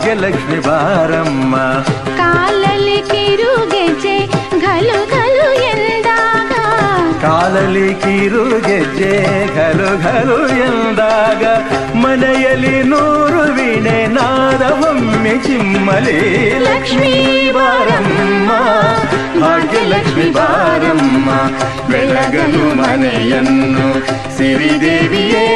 ಭಾಗ್ಯಲಕ್ಷ್ಮಿ ಬಾರಮ್ಮ. ಕಾಲಲ್ಲಿ ಕಿರುಗೆಜ್ಜೆ ಘಲು ಘಲು ಎಂದಾಗ, ಕಾಲಲ್ಲಿ ಕಿರುಗೆಜ್ಜೆ ಘಲು ಘಲು ಎಂದಾಗ, ಮನೆಯಲ್ಲಿ 100 ವೀಣೆ ನಾದವೊಮ್ಮೆ ಚಿಮ್ಮಲಿ. ಲಕ್ಷ್ಮೀ ಬಾರಮ್ಮ, ಭಾಗ್ಯಲಕ್ಷ್ಮಿ ಬಾರಮ್ಮ, ಬೆಳಗನು ಮನೆಯನ್ನು ಸಿರಿದೇವಿಯೇ.